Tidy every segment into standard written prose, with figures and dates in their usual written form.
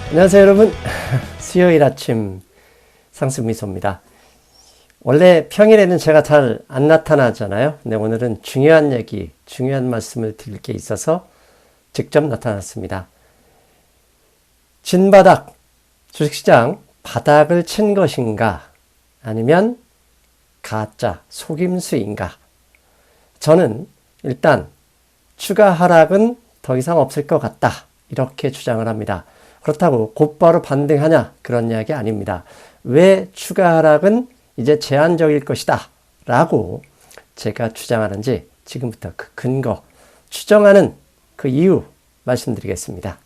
안녕하세요 여러분. 수요일 아침 상승미소입니다. 원래 평일에는 제가 잘 안 나타나잖아요. 근데 오늘은 중요한 얘기, 중요한 말씀을 드릴 게 있어서 직접 나타났습니다. 진바닥, 주식시장 바닥을 친 것인가 아니면 가짜 속임수인가? 저는 일단 추가 하락은 더 이상 없을 것 같다 이렇게 주장을 합니다. 그렇다고 곧바로 반등하냐 그런 이야기 아닙니다. 왜 추가 하락은 이제 제한적일 것이다 라고 제가 주장하는지 지금부터 그 근거, 추정하는 그 이유 말씀드리겠습니다.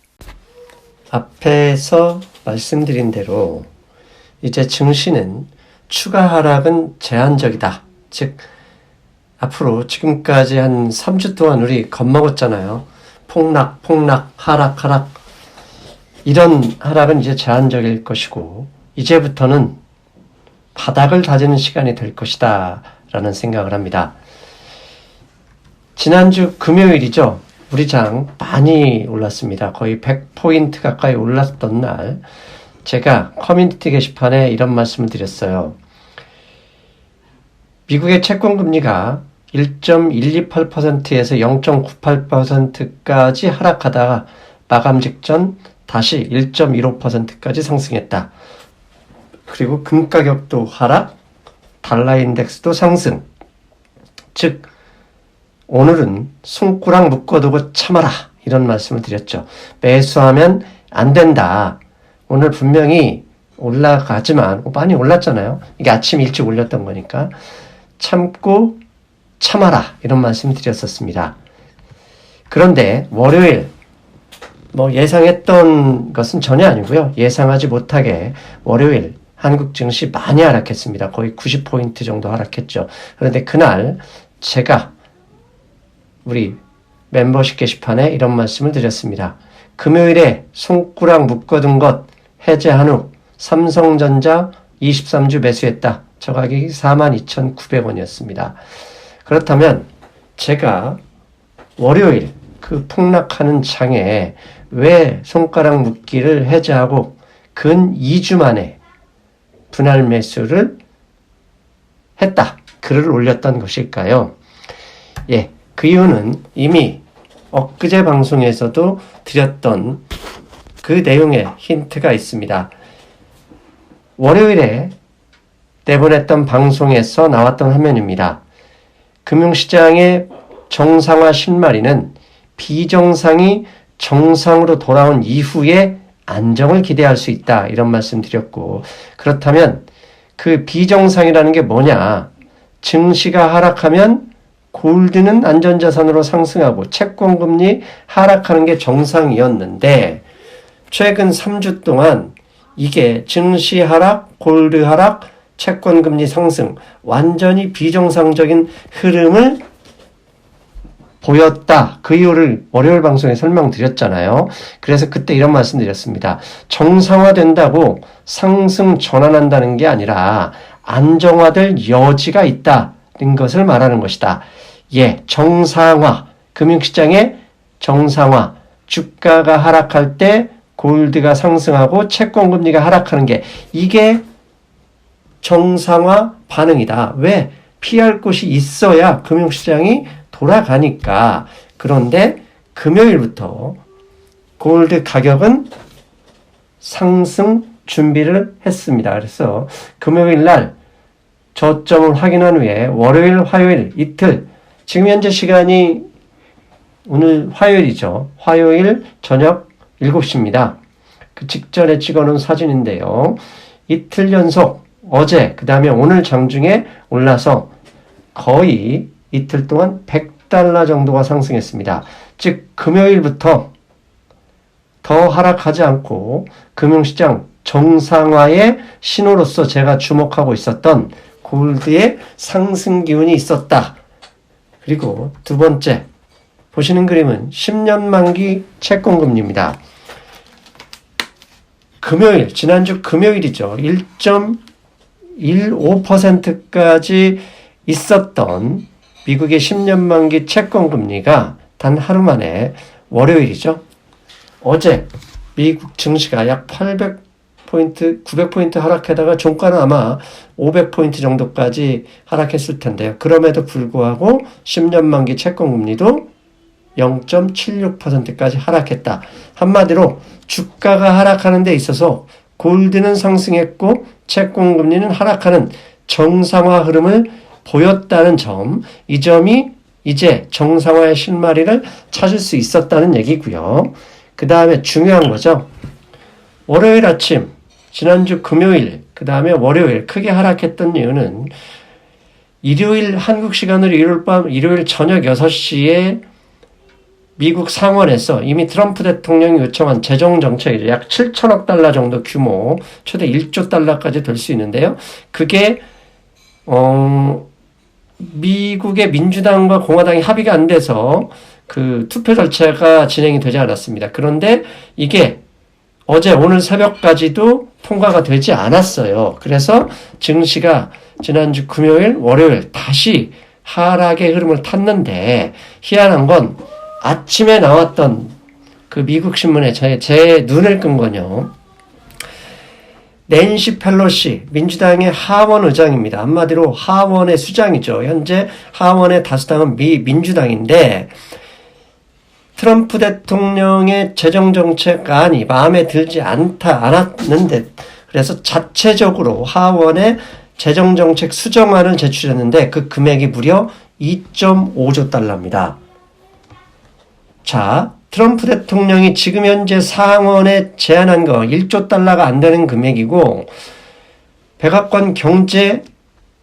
앞에서 말씀드린 대로 이제 증시는 추가 하락은 제한적이다. 즉 앞으로 지금까지 한 3주 동안 우리 겁먹었잖아요. 폭락, 하락. 이런 하락은 이제 제한적일 것이고 이제부터는 바닥을 다지는 시간이 될 것이다 라는 생각을 합니다. 지난주 금요일이죠. 우리 장 많이 올랐습니다. 거의 100포인트 가까이 올랐던 날 제가 커뮤니티 게시판에 이런 말씀을 드렸어요. 미국의 채권금리가 1.128%에서 0.98%까지 하락하다가 마감 직전 다시 1.15%까지 상승했다. 그리고 금 가격도 하락, 달러 인덱스도 상승. 즉 오늘은 손가락 묶어두고 참아라 이런 말씀을 드렸죠. 매수하면 안 된다. 오늘 분명히 올라가지만 많이 올랐잖아요. 이게 아침 일찍 올렸던 거니까 참고 참아라 이런 말씀 드렸었습니다. 그런데 월요일 예상했던 것은 전혀 아니고요. 예상하지 못하게 월요일 한국 증시 많이 하락했습니다. 거의 90포인트 정도 하락했죠. 그런데 그날 제가 우리 멤버십 게시판에 이런 말씀을 드렸습니다. 금요일에 손가락 묶어둔 것 해제한 후 삼성전자 23주 매수했다. 저 가격이 42,900원이었습니다. 그렇다면 제가 월요일 그 폭락하는 장에 왜 손가락 묶기를 해제하고 근 2주 만에 분할 매수를 했다. 글을 올렸던 것일까요? 예, 그 이유는 이미 엊그제 방송에서도 드렸던 그 내용에 힌트가 있습니다. 월요일에 내보냈던 방송에서 나왔던 화면입니다. 금융시장의 정상화 실마리는 비정상이 정상으로 돌아온 이후에 안정을 기대할 수 있다. 이런 말씀 드렸고 그렇다면 그 비정상이라는 게 뭐냐? 증시가 하락하면 골드는 안전자산으로 상승하고 채권금리 하락하는 게 정상이었는데 최근 3주 동안 이게 증시 하락, 골드 하락, 채권금리 상승 완전히 비정상적인 흐름을 보였다. 그 이유를 월요일 방송에 설명드렸잖아요. 그래서 그때 이런 말씀 드렸습니다. 정상화된다고 상승 전환한다는 게 아니라 안정화될 여지가 있다는 것을 말하는 것이다. 예, 정상화, 금융시장의 정상화, 주가가 하락할 때 골드가 상승하고 채권금리가 하락하는 게 이게 정상화 반응이다. 왜? 피할 곳이 있어야 금융시장이 돌아가니까. 그런데 금요일부터 골드 가격은 상승 준비를 했습니다. 그래서 금요일 날 저점을 확인한 후에 월요일, 화요일 이틀 지금 현재 시간이 오늘 화요일이죠. 화요일 저녁 7시입니다. 그 직전에 찍어놓은 사진인데요. 이틀 연속 어제 그 다음에 오늘 장중에 올라서 거의 이틀 동안 100달러 정도가 상승했습니다. 즉 금요일부터 더 하락하지 않고 금융시장 정상화의 신호로서 제가 주목하고 있었던 골드의 상승 기운이 있었다. 그리고 두 번째 보시는 그림은 10년 만기 채권금리입니다. 금요일, 지난주 금요일이죠. 1.15%까지 있었던 미국의 10년 만기 채권금리가 단 하루 만에 월요일이죠. 어제 미국 증시가 약 800포인트, 900포인트 하락하다가 종가는 아마 500포인트 정도까지 하락했을 텐데요. 그럼에도 불구하고 10년 만기 채권금리도 0.76%까지 하락했다. 한마디로 주가가 하락하는 데 있어서 골드는 상승했고 채권금리는 하락하는 정상화 흐름을 보였다는 점, 이 점이 이제 정상화의 실마리를 찾을 수 있었다는 얘기고요. 그 다음에 중요한 거죠. 월요일 아침, 지난주 금요일, 그 다음에 월요일 크게 하락했던 이유는 일요일 한국 시간으로 일요일 저녁 6시에 미국 상원에서 이미 트럼프 대통령이 요청한 재정정책이죠. 약 7천억 달러 정도 규모, 최대 1조 달러까지 될 수 있는데요. 그게 미국의 민주당과 공화당이 합의가 안 돼서 그 투표 절차가 진행이 되지 않았습니다. 그런데 이게 어제 오늘 새벽까지도 통과가 되지 않았어요. 그래서 증시가 지난주 금요일, 월요일 다시 하락의 흐름을 탔는데 희한한 건 아침에 나왔던 그 미국 신문에 제 눈을 끈 건요. 낸시 펠로시, 민주당의 하원 의장입니다. 한마디로 하원의 수장이죠. 현재 하원의 다수당은 민주당인데 트럼프 대통령의 재정정책안이 마음에 들지 않았는데 그래서 자체적으로 하원에 재정정책 수정안을 제출했는데 그 금액이 무려 2.5조 달러입니다. 자, 트럼프 대통령이 지금 현재 상원에 제안한 거 1조 달러가 안 되는 금액이고 백악관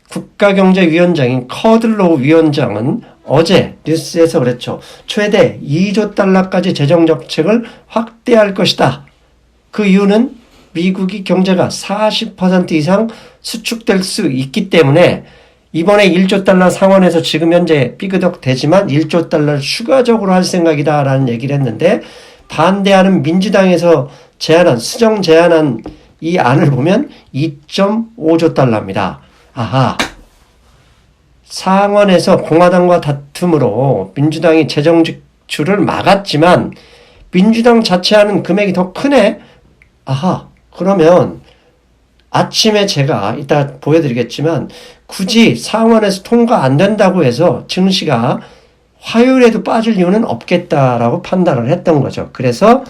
국가경제위원장인 커들로우 위원장은 어제 뉴스에서 그랬죠. 최대 2조 달러까지 재정정책을 확대할 것이다. 그 이유는 미국이 경제가 40% 이상 수축될 수 있기 때문에 이번에 1조 달러 상원에서 지금 현재 삐그덕 되지만 1조 달러를 추가적으로 할 생각이다 라는 얘기를 했는데 반대하는 민주당에서 수정 제안한 이 안을 보면 2.5조 달러입니다. 아하. 상원에서 공화당과 다툼으로 민주당이 재정 지출을 막았지만 민주당 자체하는 금액이 더 크네? 아하. 그러면 아침에 제가 이따 보여드리겠지만 굳이 상원에서 통과 안 된다고 해서 증시가 화요일에도 빠질 이유는 없겠다라고 판단을 했던 거죠. 그래서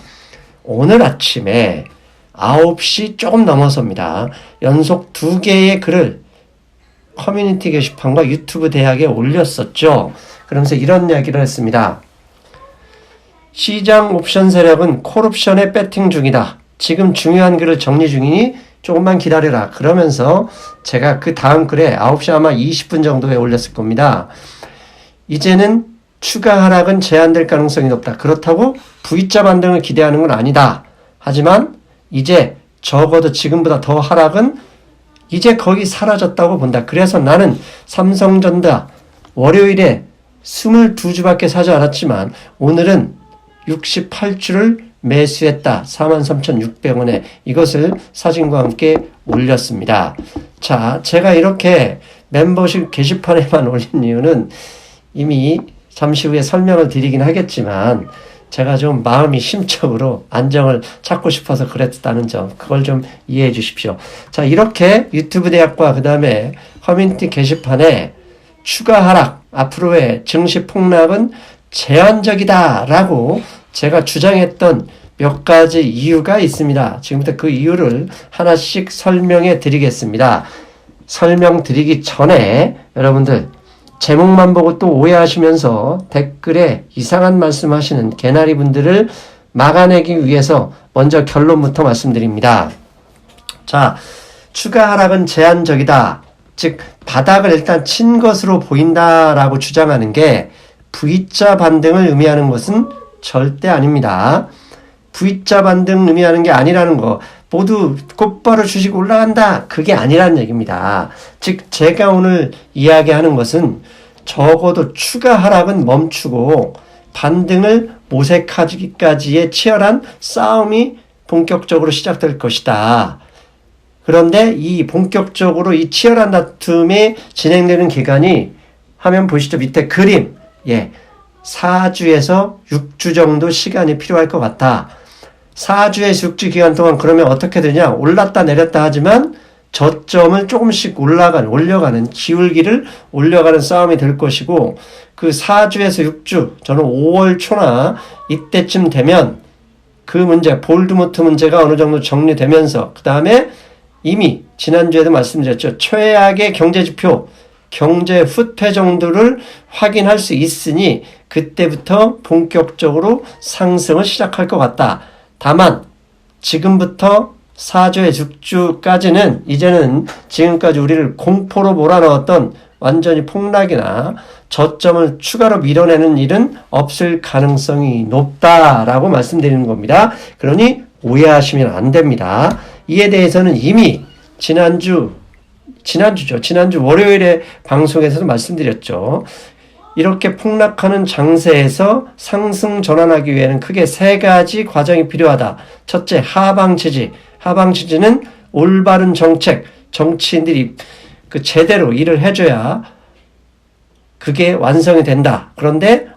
오늘 아침에 9시 조금 넘어서입니다. 연속 2개의 글을 커뮤니티 게시판과 유튜브 대학에 올렸었죠. 그러면서 이런 이야기를 했습니다. 시장 옵션 세력은 콜옵션에 배팅 중이다. 지금 중요한 글을 정리 중이니 조금만 기다려라. 그러면서 제가 그 다음 글에 9시 아마 20분 정도에 올렸을 겁니다. 이제는 추가 하락은 제한될 가능성이 높다. 그렇다고 V자 반등을 기대하는 건 아니다. 하지만 이제 적어도 지금보다 더 하락은 이제 거의 사라졌다고 본다. 그래서 나는 삼성전자 월요일에 22주밖에 사지 않았지만 오늘은 68주를 매수했다. 43,600원에 이것을 사진과 함께 올렸습니다. 자, 제가 이렇게 멤버십 게시판에만 올린 이유는 이미 잠시 후에 설명을 드리긴 하겠지만 제가 좀 마음이 심적으로 안정을 찾고 싶어서 그랬다는 점, 그걸 좀 이해해 주십시오. 자, 이렇게 유튜브 대학과 그 다음에 커뮤니티 게시판에 추가 하락, 앞으로의 증시 폭락은 제한적이다라고 제가 주장했던 몇 가지 이유가 있습니다. 지금부터 그 이유를 하나씩 설명해 드리겠습니다. 설명드리기 전에 여러분들 제목만 보고 또 오해하시면서 댓글에 이상한 말씀하시는 개나리 분들을 막아내기 위해서 먼저 결론부터 말씀드립니다. 자, 추가 하락은 제한적이다. 즉 바닥을 일단 친 것으로 보인다라고 주장하는 게 V자 반등을 의미하는 것은 절대 아닙니다. V자 반등 의미하는 게 아니라는 거, 모두 곧바로 주식 올라간다, 그게 아니라는 얘기입니다. 즉 제가 오늘 이야기하는 것은 적어도 추가 하락은 멈추고 반등을 모색하기까지의 치열한 싸움이 본격적으로 시작될 것이다. 그런데 이 본격적으로 이 치열한 다툼이 진행되는 기간이 화면 보시죠. 밑에 그림, 4주에서 6주 정도 시간이 필요할 것 같다. 4주에서 6주 기간 동안 그러면 어떻게 되냐? 올랐다 내렸다 하지만 저점을 조금씩 올려가는 기울기를 올려가는 싸움이 될 것이고, 그 4주에서 6주, 저는 5월 초나 이때쯤 되면 그 문제, 볼드모트 문제가 어느 정도 정리되면서, 그 다음에 이미 지난주에도 말씀드렸죠. 최악의 경제지표, 경제 후퇴 정도를 확인할 수 있으니 그때부터 본격적으로 상승을 시작할 것 같다. 다만 지금부터 4주에 6주까지는 이제는 지금까지 우리를 공포로 몰아넣었던 완전히 폭락이나 저점을 추가로 밀어내는 일은 없을 가능성이 높다라고 말씀드리는 겁니다. 그러니 오해하시면 안 됩니다. 이에 대해서는 이미 지난주 월요일에 방송에서도 말씀드렸죠. 이렇게 폭락하는 장세에서 상승 전환하기 위해는 크게 세 가지 과정이 필요하다. 첫째, 하방 지지. 하방 지지는 올바른 정책, 정치인들이 제대로 일을 해줘야 그게 완성이 된다. 그런데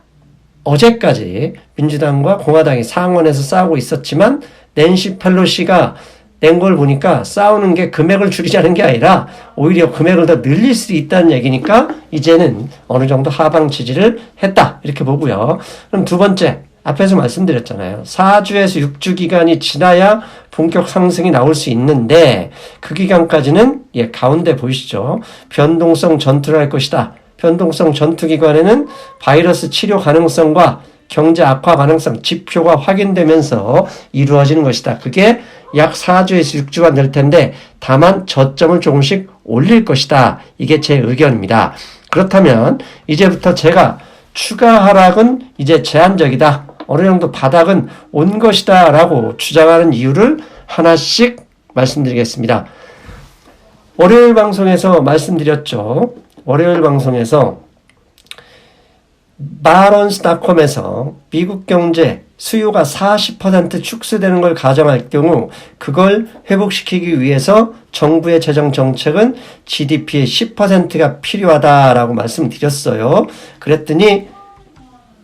어제까지 민주당과 공화당이 상원에서 싸우고 있었지만 낸시 펠로시가 낸 걸 보니까 싸우는 게 금액을 줄이자는 게 아니라 오히려 금액을 더 늘릴 수 있다는 얘기니까 이제는 어느 정도 하방 지지를 했다. 이렇게 보고요. 그럼 두 번째, 앞에서 말씀드렸잖아요. 4주에서 6주 기간이 지나야 본격 상승이 나올 수 있는데 그 기간까지는 가운데 보이시죠? 변동성 전투를 할 것이다. 변동성 전투 기간에는 바이러스 치료 가능성과 경제 악화 가능성 지표가 확인되면서 이루어지는 것이다. 그게 약 4주에서 6주가 될 텐데 다만 저점을 조금씩 올릴 것이다. 이게 제 의견입니다. 그렇다면 이제부터 제가 추가 하락은 이제 제한적이다. 어느 정도 바닥은 온 것이다 라고 주장하는 이유를 하나씩 말씀드리겠습니다. 월요일 방송에서 말씀드렸죠. 월요일 방송에서 바론스닷컴에서 미국 경제 수요가 40% 축소되는 걸 가정할 경우 그걸 회복시키기 위해서 정부의 재정 정책은 GDP의 10%가 필요하다라고 말씀드렸어요. 그랬더니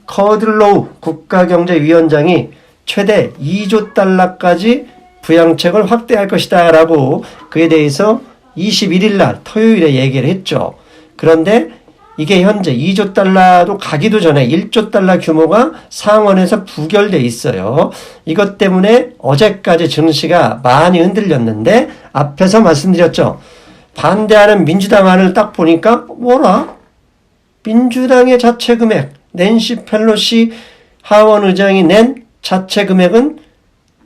커들로우 국가경제위원장이 최대 2조 달러까지 부양책을 확대할 것이다 라고 그에 대해서 21일 날 토요일에 얘기를 했죠. 그런데 이게 현재 2조 달러도 가기도 전에 1조 달러 규모가 상원에서 부결돼 있어요. 이것 때문에 어제까지 증시가 많이 흔들렸는데 앞에서 말씀드렸죠. 반대하는 민주당 안을 딱 보니까 뭐라? 민주당의 자체 금액, 낸시 펠로시 하원 의장이 낸 자체 금액은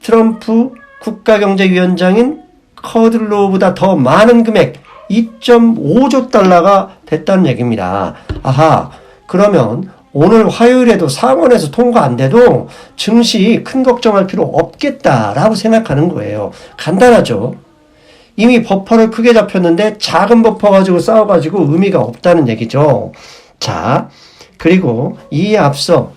트럼프 국가경제위원장인 커들로우보다 더 많은 금액 2.5조 달러가 됐다는 얘기입니다. 아하, 그러면 오늘 화요일에도 상원에서 통과 안 돼도 증시 큰 걱정할 필요 없겠다라고 생각하는 거예요. 간단하죠. 이미 버퍼를 크게 잡혔는데 작은 버퍼 가지고 싸워가지고 의미가 없다는 얘기죠. 자, 그리고 이에 앞서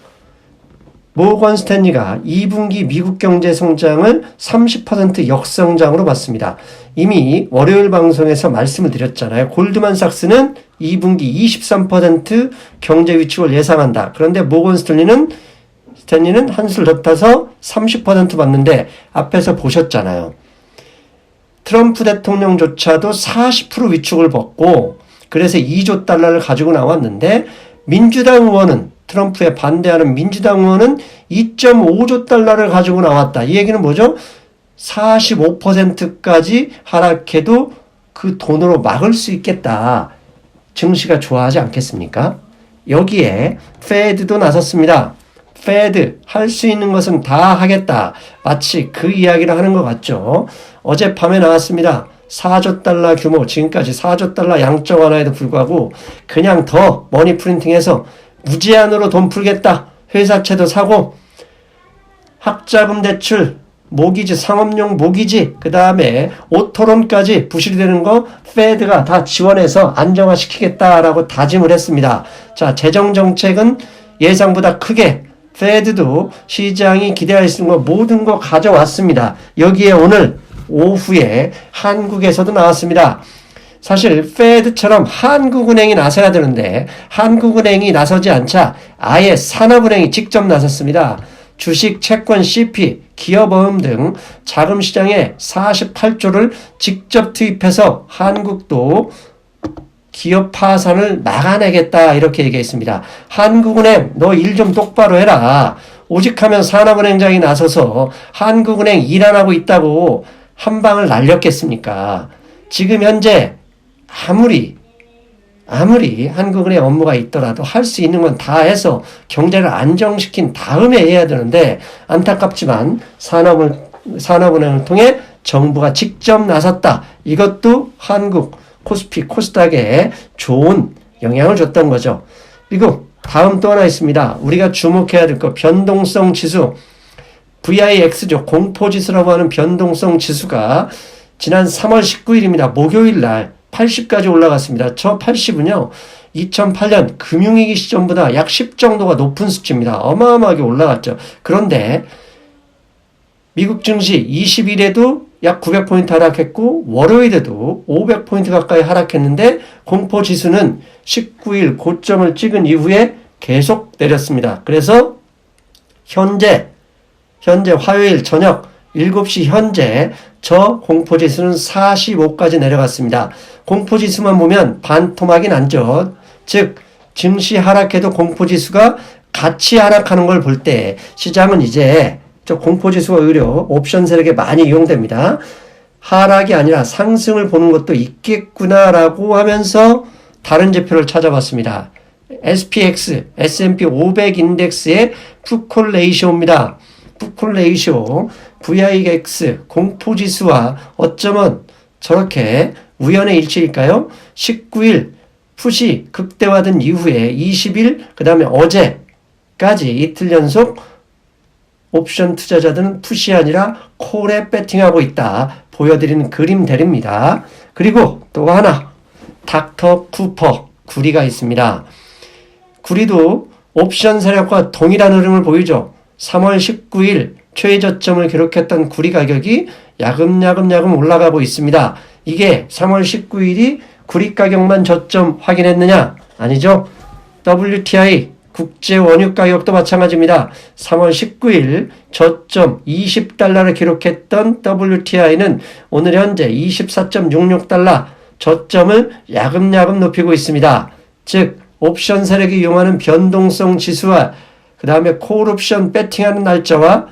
모건 스탠리가 2분기 미국 경제 성장을 30% 역성장으로 봤습니다. 이미 월요일 방송에서 말씀을 드렸잖아요. 골드만삭스는 2분기 23% 경제 위축을 예상한다. 그런데 모건 스탠리는 한술 더 타서 30% 봤는데 앞에서 보셨잖아요. 트럼프 대통령조차도 40% 위축을 벗고 그래서 2조 달러를 가지고 나왔는데 민주당 의원은 트럼프에 반대하는 민주당 의원은 2.5조 달러를 가지고 나왔다. 이 얘기는 뭐죠? 45%까지 하락해도 그 돈으로 막을 수 있겠다. 증시가 좋아하지 않겠습니까? 여기에 페드도 나섰습니다. 페드 할 수 있는 것은 다 하겠다. 마치 그 이야기를 하는 것 같죠. 어젯밤에 나왔습니다. 4조 달러 규모, 지금까지 4조 달러 양적 완화에도 불구하고 그냥 더 머니 프린팅해서 무제한으로 돈 풀겠다. 회사채도 사고 학자금 대출, 모기지, 상업용 모기지, 그 다음에 오토론까지 부실이 되는 거 페드가 다 지원해서 안정화시키겠다라고 다짐을 했습니다. 자, 재정정책은 예상보다 크게 페드도 시장이 기대할 수 있는 거 모든 거 가져왔습니다. 여기에 오늘 오후에 한국에서도 나왔습니다. 사실 페드처럼 한국은행이 나서야 되는데 한국은행이 나서지 않자 아예 산업은행이 직접 나섰습니다. 주식, 채권, CP, 기업어음 등 자금시장에 48조를 직접 투입해서 한국도 기업 파산을 막아내겠다 이렇게 얘기했습니다. 한국은행 너 일 좀 똑바로 해라. 오직하면 산업은행장이 나서서 한국은행 일 안 하고 있다고 한 방을 날렸겠습니까? 지금 현재 아무리 한국은행 업무가 있더라도 할 수 있는 건 다 해서 경제를 안정시킨 다음에 해야 되는데 안타깝지만 산업은행을 통해 정부가 직접 나섰다. 이것도 한국 코스피, 코스닥에 좋은 영향을 줬던 거죠. 그리고 다음 또 하나 있습니다. 우리가 주목해야 될 거 변동성 지수 VIX죠. 공포지수라고 하는 변동성 지수가 지난 3월 19일입니다. 목요일 날 80까지 올라갔습니다. 저 80은요. 2008년 금융위기 시점보다 약 10 정도가 높은 수치입니다. 어마어마하게 올라갔죠. 그런데 미국 증시 20일에도 약 900포인트 하락했고 월요일에도 500포인트 가까이 하락했는데 공포지수는 19일 고점을 찍은 이후에 계속 내렸습니다. 그래서 현재 화요일 저녁 7시 현재 저 공포지수는 45까지 내려갔습니다. 공포지수만 보면 반토막이 난죠. 즉 증시 하락해도 공포지수가 같이 하락하는 걸 볼 때 시장은 이제 저 공포지수가 오히려 옵션 세력에 많이 이용됩니다. 하락이 아니라 상승을 보는 것도 있겠구나라고 하면서 다른 지표를 찾아봤습니다. SPX, S&P 500 인덱스의 푸콜 레이시오입니다. 푸콜 레이시오, VIX, 공포지수와 어쩌면 저렇게 우연의 일치일까요? 19일 푸시 극대화된 이후에 20일, 그 다음에 어제까지 이틀 연속 옵션 투자자들은 푸시 아니라 콜에 배팅하고 있다. 보여드리는 그림들입니다. 그리고 또 하나 닥터 쿠퍼 구리가 있습니다. 구리도 옵션 세력과 동일한 흐름을 보이죠. 3월 19일 최저점을 기록했던 구리 가격이 야금야금 올라가고 있습니다. 이게 3월 19일이 구리 가격만 저점 확인했느냐? 아니죠. WTI 국제 원유 가격도 마찬가지입니다. 3월 19일 저점 20달러를 기록했던 WTI는 오늘 현재 24.66달러 저점을 야금야금 높이고 있습니다. 즉 옵션 세력이 이용하는 변동성 지수와 그 다음에 콜옵션 배팅하는 날짜와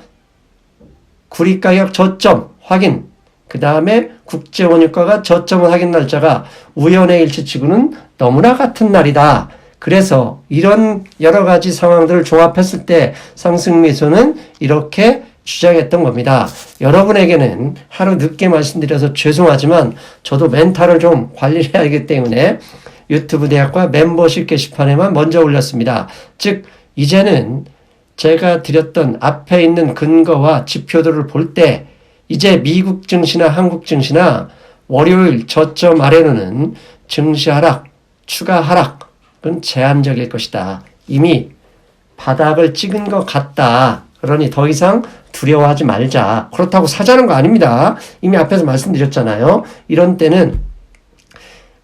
구리 가격 저점 확인, 그 다음에 국제 원유가가 저점을 확인 날짜가 우연의 일치치고는 너무나 같은 날이다. 그래서 이런 여러 가지 상황들을 종합했을 때 상승 매수는 이렇게 주장했던 겁니다. 여러분에게는 하루 늦게 말씀드려서 죄송하지만 저도 멘탈을 좀 관리해야 하기 때문에 유튜브 대학과 멤버십 게시판에만 먼저 올렸습니다. 즉 이제는 제가 드렸던 앞에 있는 근거와 지표들을 볼 때 이제 미국 증시나 한국 증시나 월요일 저점 아래로는 증시 하락, 추가 하락은 제한적일 것이다. 이미 바닥을 찍은 것 같다. 그러니 더 이상 두려워하지 말자. 그렇다고 사자는 거 아닙니다. 이미 앞에서 말씀드렸잖아요. 이런 때는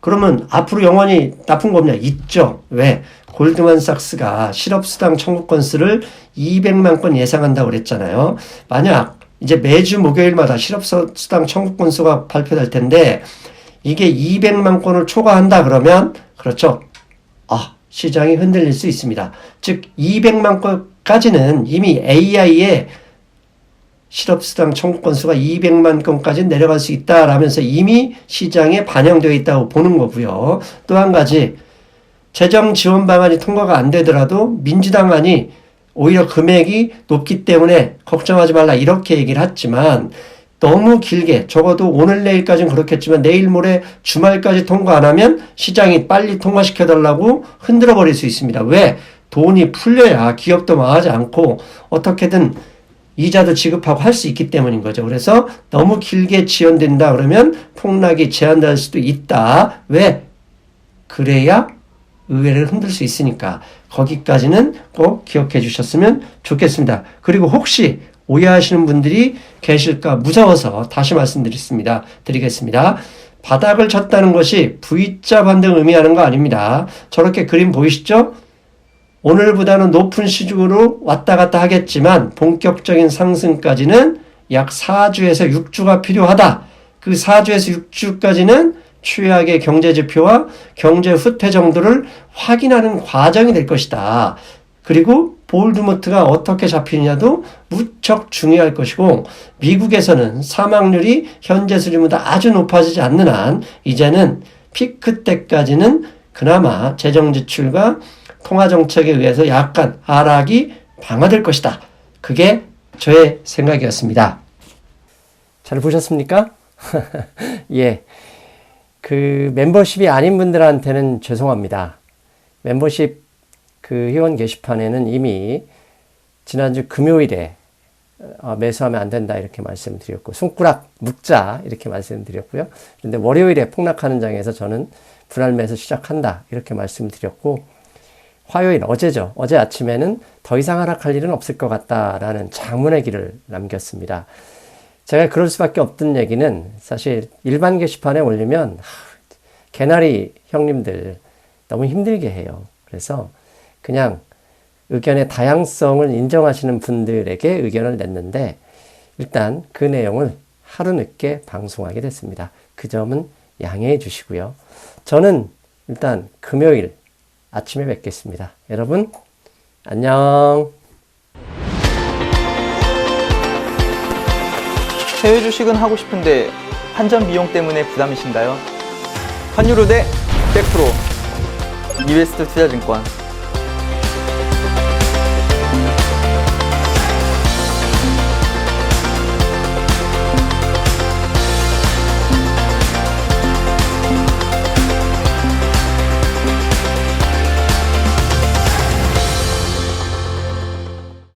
그러면 앞으로 영원히 나쁜 거 없냐? 있죠. 왜? 골드만삭스가 실업수당 청구 건수를 200만 건 예상한다고 그랬잖아요. 만약 이제 매주 목요일마다 실업수당 청구 건수가 발표될 텐데 이게 200만 건을 초과한다 그러면 그렇죠. 시장이 흔들릴 수 있습니다. 즉 200만 건까지는 이미 AI의 실업수당 청구 건수가 200만 건까지 내려갈 수 있다라면서 이미 시장에 반영되어 있다고 보는 거고요. 또 한 가지 재정 지원 방안이 통과가 안 되더라도 민주당안이 오히려 금액이 높기 때문에 걱정하지 말라 이렇게 얘기를 했지만 너무 길게 적어도 오늘 내일까지는 그렇겠지만 내일 모레 주말까지 통과 안 하면 시장이 빨리 통과시켜달라고 흔들어 버릴 수 있습니다. 왜? 돈이 풀려야 기업도 망하지 않고 어떻게든 이자도 지급하고 할 수 있기 때문인 거죠. 그래서 너무 길게 지연된다 그러면 폭락이 제한될 수도 있다. 왜? 그래야 의회를 흔들 수 있으니까 거기까지는 꼭 기억해 주셨으면 좋겠습니다. 그리고 혹시 오해하시는 분들이 계실까 무서워서 다시 드리겠습니다. 바닥을 쳤다는 것이 V자 반등을 의미하는 거 아닙니다. 저렇게 그림 보이시죠? 오늘보다는 높은 시중으로 왔다 갔다 하겠지만 본격적인 상승까지는 약 4주에서 6주가 필요하다. 그 4주에서 6주까지는 최악의 경제 지표와 경제 후퇴 정도를 확인하는 과정이 될 것이다. 그리고 볼드모트가 어떻게 잡히느냐도 무척 중요할 것이고, 미국에서는 사망률이 현재 수준보다 아주 높아지지 않는 한 이제는 피크 때까지는 그나마 재정 지출과 통화 정책에 의해서 약간 하락이 방어될 것이다. 그게 저의 생각이었습니다. 잘 보셨습니까? 예. 그 멤버십이 아닌 분들한테는 죄송합니다. 멤버십 그 회원 게시판에는 이미 지난주 금요일에 매수하면 안 된다 이렇게 말씀드렸고, 손가락 묶자 이렇게 말씀드렸고요. 그런데 월요일에 폭락하는 장에서 저는 분할 매수 시작한다 이렇게 말씀드렸고, 화요일 어제죠. 어제 아침에는 더 이상 하락할 일은 없을 것 같다라는 장문의 기를 남겼습니다. 제가 그럴 수밖에 없던 얘기는 사실 일반 게시판에 올리면 개나리 형님들 너무 힘들게 해요. 그래서 그냥 의견의 다양성을 인정하시는 분들에게 의견을 냈는데, 일단 그 내용을 하루 늦게 방송하게 됐습니다. 그 점은 양해해 주시고요. 저는 일단 금요일 아침에 뵙겠습니다. 여러분 안녕. 해외 주식은 하고 싶은데 환전 비용 때문에 부담이신가요? 환율 우대 100% 이베스트 투자증권